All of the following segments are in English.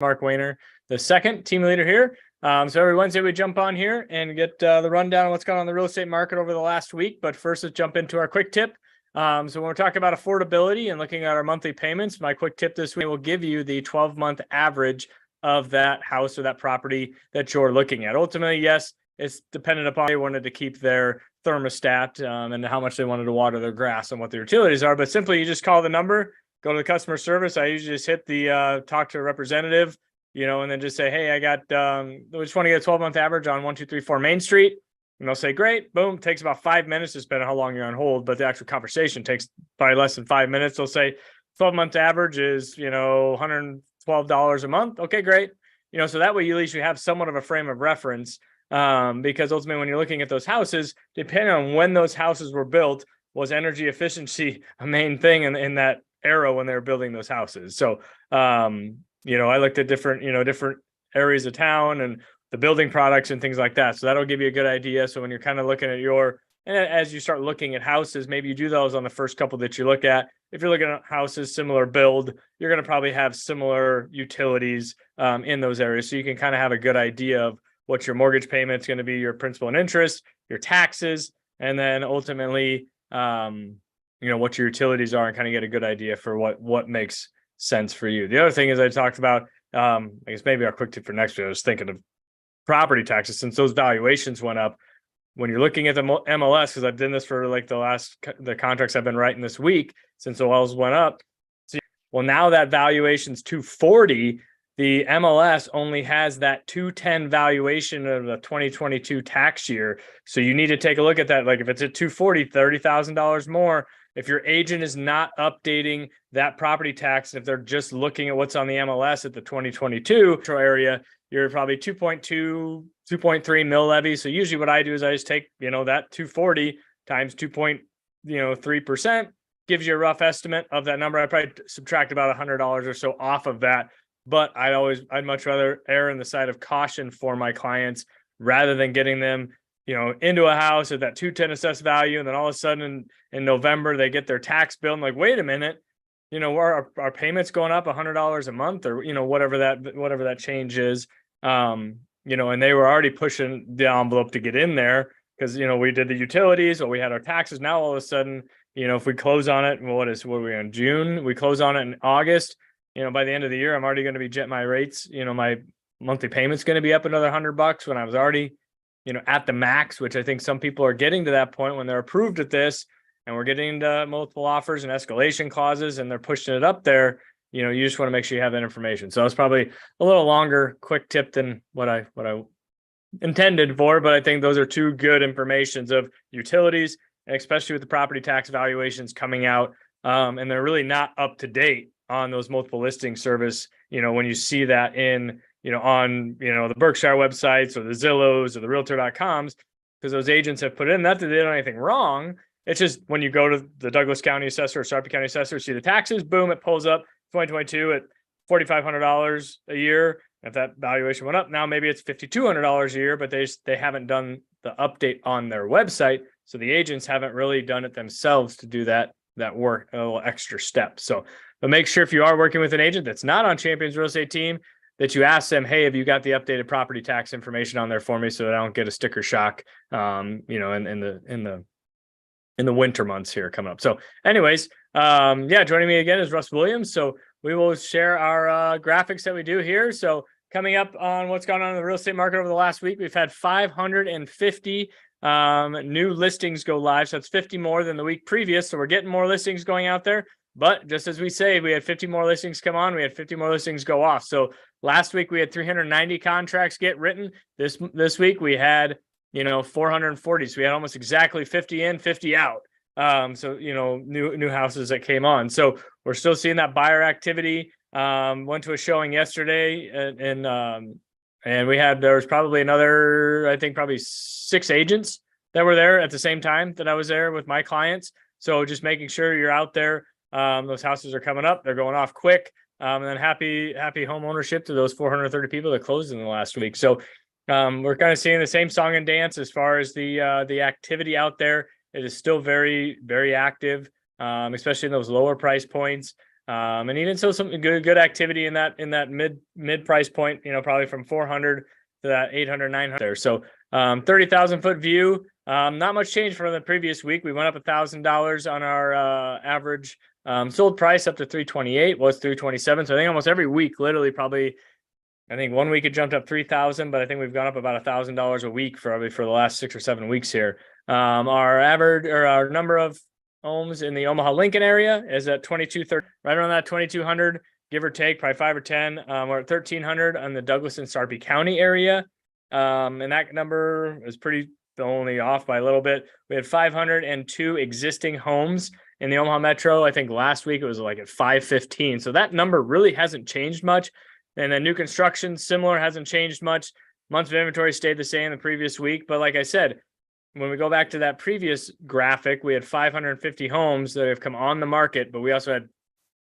Mark Wehner, the second team leader here. So every Wednesday we jump on here and get the rundown of what's going on in the real estate market over the last week. But first, let's jump into our quick tip. So when we're talking about affordability and looking at our monthly payments, my quick tip this week will give you the 12-month average of that house or that property that you're looking at. Ultimately, yes, it's dependent upon they wanted to keep their thermostat and how much they wanted to water their grass and what their utilities are. But simply, you just call the number, go to the customer service. I usually just hit the talk to a representative, and then just say, hey, I got, we just want to get a 12-month average on 1234 Main Street. And they'll say, great, boom, takes about 5 minutes, depending on how long you're on hold, but the actual conversation takes probably less than 5 minutes. They'll say 12-month average is, $112 a month. Okay, great. So that way you at least you have somewhat of a frame of reference, because ultimately when you're looking at those houses, depending on when those houses were built, was energy efficiency a main thing in that era when they were building those houses. So, I looked at different areas of town and the building products and things like that. So that'll give you a good idea. So when you're kind of looking at as you start looking at houses, maybe you do those on the first couple that you look at. If you're looking at houses, similar build, you're going to probably have similar utilities in those areas. So you can kind of have a good idea of what your mortgage payment is going to be, your principal and interest, your taxes, and then ultimately, what your utilities are and kind of get a good idea for what makes sense for you. The other thing is I talked about, I guess maybe our quick tip for next year, I was thinking of property taxes, since those valuations went up. When you're looking at the MLS, because I've done this for like the contracts I've been writing this week since the wells went up. So, well, now that valuation's 240, the MLS only has that 210 valuation of the 2022 tax year. So you need to take a look at that. Like if it's at 240, $30,000 more. If your agent is not updating that property tax, if they're just looking at what's on the MLS at the 2022 area, you're probably 2.2, 2.3 mill levy. So usually what I do is I just take, that 240 times 2.3% gives you a rough estimate of that number. I probably subtract about $100 or so off of that. But I'd much rather err on the side of caution for my clients rather than getting them, into a house at that 210 assessed value. And then all of a sudden in November, they get their tax bill and like, wait a minute, our payments going up $100 a month or, whatever that change is. And they were already pushing the envelope to get in there because, we did the utilities, or we had our taxes. Now, all of a sudden, if we close on it, what are we in June? We close on it in August. By the end of the year, I'm already going to be jet my rates. My monthly payment's going to be up another $100 when I was already, at the max, which I think some people are getting to that point when they're approved at this and we're getting into multiple offers and escalation clauses and they're pushing it up there. You just want to make sure you have that information. So it's probably a little longer, quick tip than what I intended for, but I think those are two good informations of utilities, and especially with the property tax valuations coming out, and they're really not up to date on those multiple listing service, when you see that in, on, the Berkshire websites or the Zillows or the realtor.coms, because those agents have put in, not that they did anything wrong. It's just when you go to the Douglas County assessor or Sarpy County assessor, see the taxes, boom, it pulls up 2022 at $4,500 a year. If that valuation went up, now maybe it's $5,200 a year, but they haven't done the update on their website. So the agents haven't really done it themselves to do that work, a little extra step. So, but make sure if you are working with an agent that's not on Champions Real Estate Team, that you ask them, hey, have you got the updated property tax information on there for me so that I don't get a sticker shock, in the winter months here coming up. So anyways, joining me again is Russ Williams. So we will share our graphics that we do here. So coming up on what's gone on in the real estate market over the last week, we've had 550 new listings go live. So it's 50 more than the week previous. So we're getting more listings going out there. But just as we say, we had 50 more listings come on. We had 50 more listings go off. So last week we had 390 contracts get written. This week we had 440. So we had almost exactly 50 in, 50 out. New houses that came on. So we're still seeing that buyer activity. Went to a showing yesterday and there was probably another, I think probably 6 agents that were there at the same time that I was there with my clients. So just making sure you're out there. Those houses are coming up. They're going off quick. And then happy home ownership to those 430 people that closed in the last week. So we're kind of seeing the same song and dance as far as the activity out there. It is still very, very active, especially in those lower price points. And even so, some good activity in that mid price point, probably from 400 to that 800, 900 there. So 30,000 foot view, not much change from the previous week. We went up $1,000 on our average sold price up to 328, was 327. So I think almost every week, literally probably, I think 1 week it jumped up 3,000, but I think we've gone up about $1,000 a week for the last 6 or 7 weeks here. Our average, or our number of homes in the Omaha Lincoln area is at 2230, right around that 2,200, give or take, probably 5 or 10. We're at 1,300 on the Douglas and Sarpy County area. And that number is pretty only off by a little bit. We had 502 existing homes in the Omaha Metro. I think last week it was like at 515. So that number really hasn't changed much. And then new construction, similar, hasn't changed much. Months of inventory stayed the same the previous week. But like I said, when we go back to that previous graphic, we had 550 homes that have come on the market, but we also had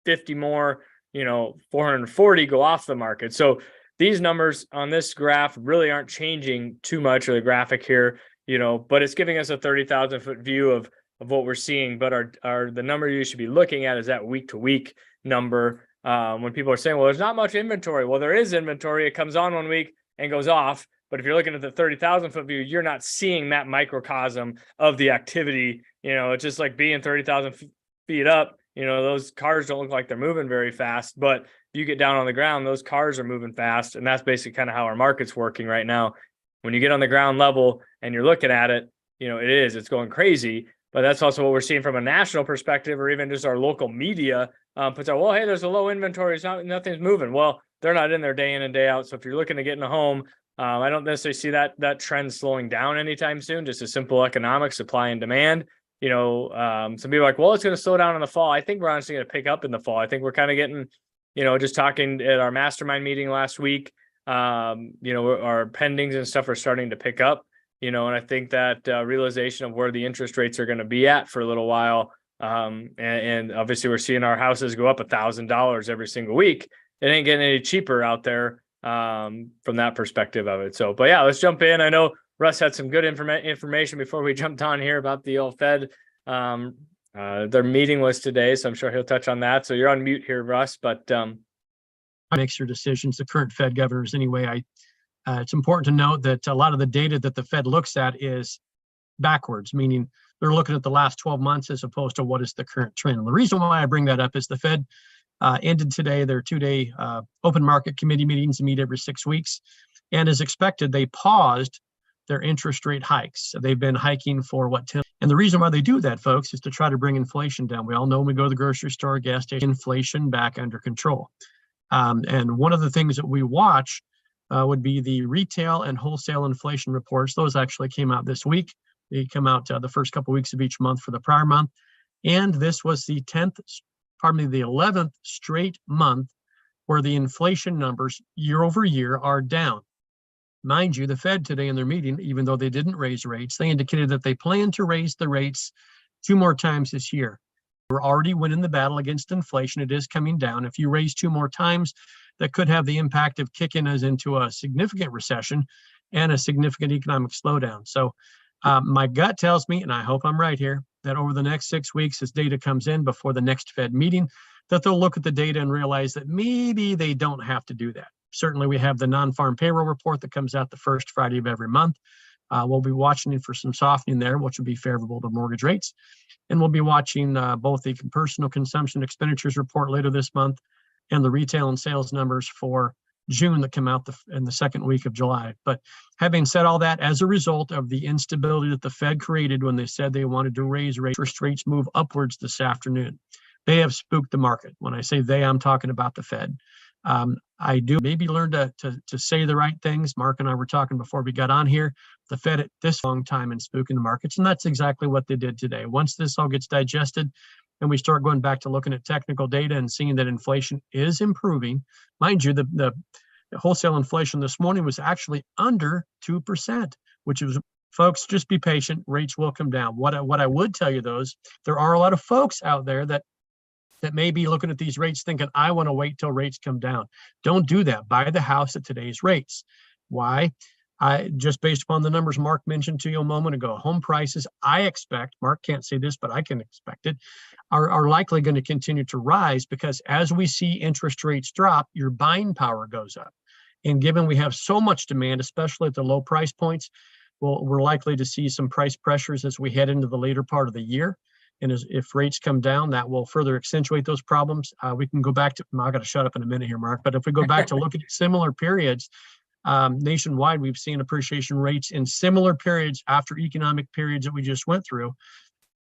50 more, 440 go off the market. So these numbers on this graph really aren't changing too much, or the graphic here, but it's giving us a 30,000 foot view of what we're seeing. But the number you should be looking at is that week to week number. When people are saying, well, there's not much inventory. Well, there is inventory. It comes on 1 week and goes off. But if you're looking at the 30,000 foot view, you're not seeing that microcosm of the activity. It's just like being 30,000 feet up. Those cars don't look like they're moving very fast, but if you get down on the ground, those cars are moving fast. And that's basically kind of how our market's working right now. When you get on the ground level and you're looking at it, it's going crazy. But that's also what we're seeing from a national perspective, or even just our local media puts out, well, hey, there's a low inventory. Nothing's moving. Well, they're not in there day in and day out. So if you're looking to get in a home, I don't necessarily see that trend slowing down anytime soon. Just a simple economic supply and demand. Some people are like, well, it's going to slow down in the fall. I think we're honestly going to pick up in the fall. I think we're kind of getting, just talking at our mastermind meeting last week, our pendings and stuff are starting to pick up, and I think that realization of where the interest rates are going to be at for a little while. And obviously we're seeing our houses go up $1,000 every single week. It ain't getting any cheaper out there from that perspective of it. So, but yeah, let's jump in. I know Russ had some good information before we jumped on here about the old Fed. Their meeting was today, so I'm sure he'll touch on that. So you're on mute here, Russ, but makes their decisions, the current Fed governors anyway. It's important to note that a lot of the data that the Fed looks at is backwards, meaning they're looking at the last 12 months as opposed to what is the current trend. And the reason why I bring that up is the Fed ended today their 2-day open market committee meetings, meet every 6 weeks. And as expected, they paused their interest rate hikes. They've been hiking for 10. And the reason why they do that, folks, is to try to bring inflation down. We all know when we go to the grocery store, gas station, inflation back under control. And one of the things that we watch would be the retail and wholesale inflation reports. Those actually came out this week. They come out the first couple of weeks of each month for the prior month. And this was the 11th straight month where the inflation numbers year over year are down. Mind you, the Fed today in their meeting, even though they didn't raise rates, they indicated that they plan to raise the rates 2 more times this year. We're already winning the battle against inflation. It is coming down. If you raise 2 more times, that could have the impact of kicking us into a significant recession and a significant economic slowdown. So my gut tells me, and I hope I'm right here, that over the next 6 weeks, as data comes in before the next Fed meeting, that they'll look at the data and realize that maybe they don't have to do that. Certainly, we have the non-farm payroll report that comes out the first Friday of every month. We'll be watching for some softening there, which will be favorable to mortgage rates. And we'll be watching both the personal consumption expenditures report later this month and the retail and sales numbers for June that come out in the second week of July. But having said all that, as a result of the instability that the Fed created when they said they wanted to raise rates, interest rates move upwards this afternoon. They have spooked the market. When I say they, I'm talking about the Fed. I do maybe learn to say the right things. Mark and I were talking before we got on here. The Fed at this long time in spooking the markets, and that's exactly what they did today. Once this all gets digested and we start going back to looking at technical data and seeing that inflation is improving, mind you, the wholesale inflation this morning was actually under 2%, which is, folks, just be patient. Rates will come down. What I would tell you, though, is there are a lot of folks out there that may be looking at these rates thinking, I want to wait till rates come down. Don't do that. Buy the house at today's rates. Why? I just based upon the numbers Mark mentioned to you a moment ago, home prices, I expect, Mark can't say this, but I can expect it, are likely going to continue to rise because as we see interest rates drop, your buying power goes up. And given we have so much demand, especially at the low price points, we're likely to see some price pressures as we head into the later part of the year. And if rates come down, that will further accentuate those problems. We can go back to, I got to shut up in a minute here, Mark, but if we go back to look at similar periods, nationwide, we've seen appreciation rates in similar periods after economic periods that we just went through,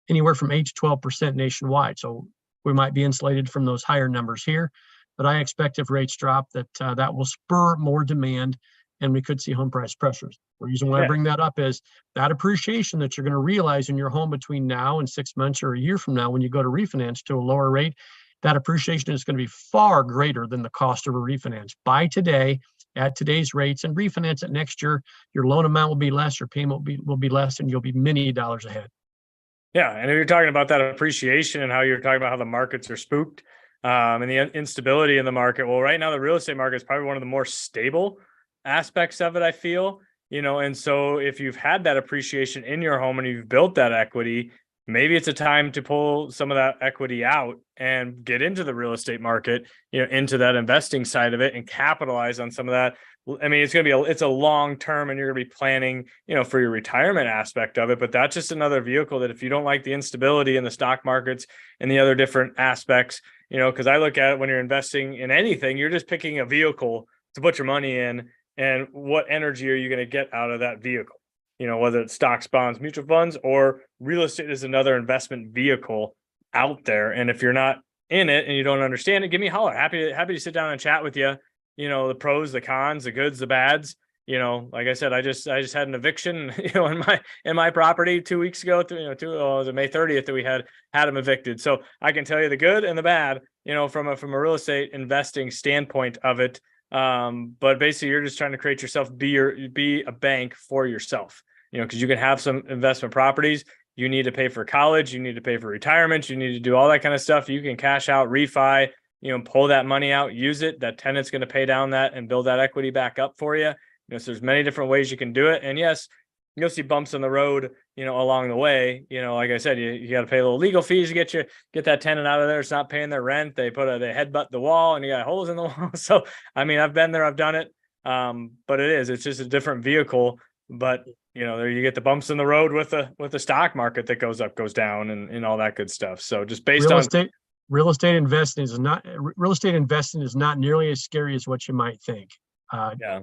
anywhere from 8 to 12% nationwide. So we might be insulated from those higher numbers here, but I expect if rates drop that that will spur more demand and we could see home price pressures. The reason why I bring that up is that appreciation that you're going to realize in your home between now and 6 months or a year from now when you go to refinance to a lower rate, that appreciation is going to be far greater than the cost of a refinance. Buy today at today's rates and refinance it next year. Your loan amount will be less, your payment will be less, and you'll be many dollars ahead. Yeah, and if you're talking about that appreciation and how you're talking about how the markets are spooked and the instability in the market, well, right now the real estate market is probably one of the more stable aspects of it, I feel, and so if you've had that appreciation in your home and you've built that equity, maybe it's a time to pull some of that equity out and get into the real estate market, into that investing side of it and capitalize on some of that. I mean, it's a long term and you're going to be planning, for your retirement aspect of it. But that's just another vehicle that if you don't like the instability in the stock markets and the other different aspects, because I look at it when you're investing in anything, you're just picking a vehicle to put your money in. And what energy are you going to get out of that vehicle? Whether it's stocks, bonds, mutual funds, or real estate is another investment vehicle out there. And if you're not in it and you don't understand it, give me a holler. Happy to sit down and chat with you. The pros, the cons, the goods, the bads. Like I said, I just had an eviction, in my property 2 weeks ago. It was May 30th that we had them evicted. So I can tell you the good and the bad, from a real estate investing standpoint of it. But basically you're just trying to create yourself, be a bank for yourself, because you can have some investment properties. You need to pay for college, you need to pay for retirement, you need to do all that kind of stuff. You can cash out, refi, pull that money out, use it. That tenant's going to pay down that and build that equity back up for you. So there's many different ways you can do it. And yes, you'll see bumps in the road, along the way. Like I said, you got to pay a little legal fees to get that tenant out of there. It's not paying their rent. They headbutt the wall and you got holes in the wall. So, I mean, I've been there, I've done it. But it's just a different vehicle. But, there you get the bumps in the road with the stock market that goes up, goes down and all that good stuff. So just based on real estate investing is not nearly as scary as what you might think.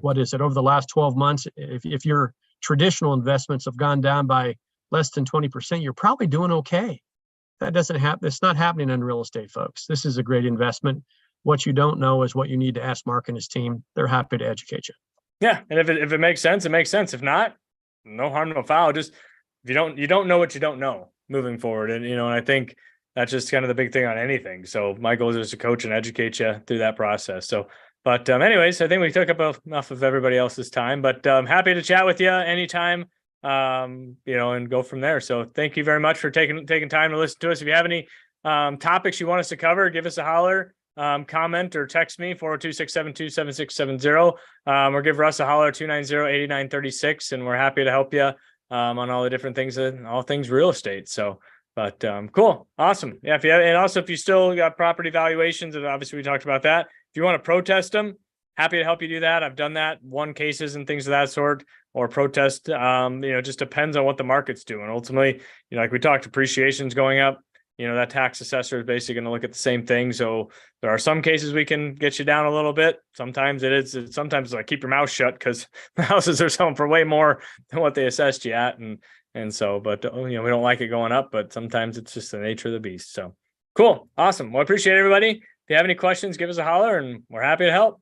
What is it over the last 12 months? If your traditional investments have gone down by less than 20%, you're probably doing okay. That doesn't happen. It's not happening in real estate, folks. This is a great investment. What you don't know is what you need to ask Mark and his team. They're happy to educate you. Yeah. And if it makes sense, it makes sense. If not, no harm, no foul. Just you don't know what you don't know moving forward. And, and I think that's just kind of the big thing on anything. So my goal is just to coach and educate you through that process. So, but anyways, I think we took up enough of everybody else's time, but I'm happy to chat with you anytime, and go from there. So thank you very much for taking time to listen to us. If you have any topics you want us to cover, give us a holler, comment or text me 402-672-7670, or give Russ a holler 290-8936. And we're happy to help you on all the different things and all things real estate. So, but cool. Awesome. Yeah. If you still got property valuations, and obviously we talked about that. If you want to protest them, happy to help you do that. I've done that, won cases and things of that sort, or protest. Just depends on what the market's doing. Ultimately, like we talked, appreciation's going up. That tax assessor is basically going to look at the same thing. So there are some cases we can get you down a little bit. Sometimes sometimes like keep your mouth shut because the houses are selling for way more than what they assessed you at. And so, but we don't like it going up, but sometimes it's just the nature of the beast. So cool. Awesome. Well, I appreciate everybody. If you have any questions, give us a holler and we're happy to help.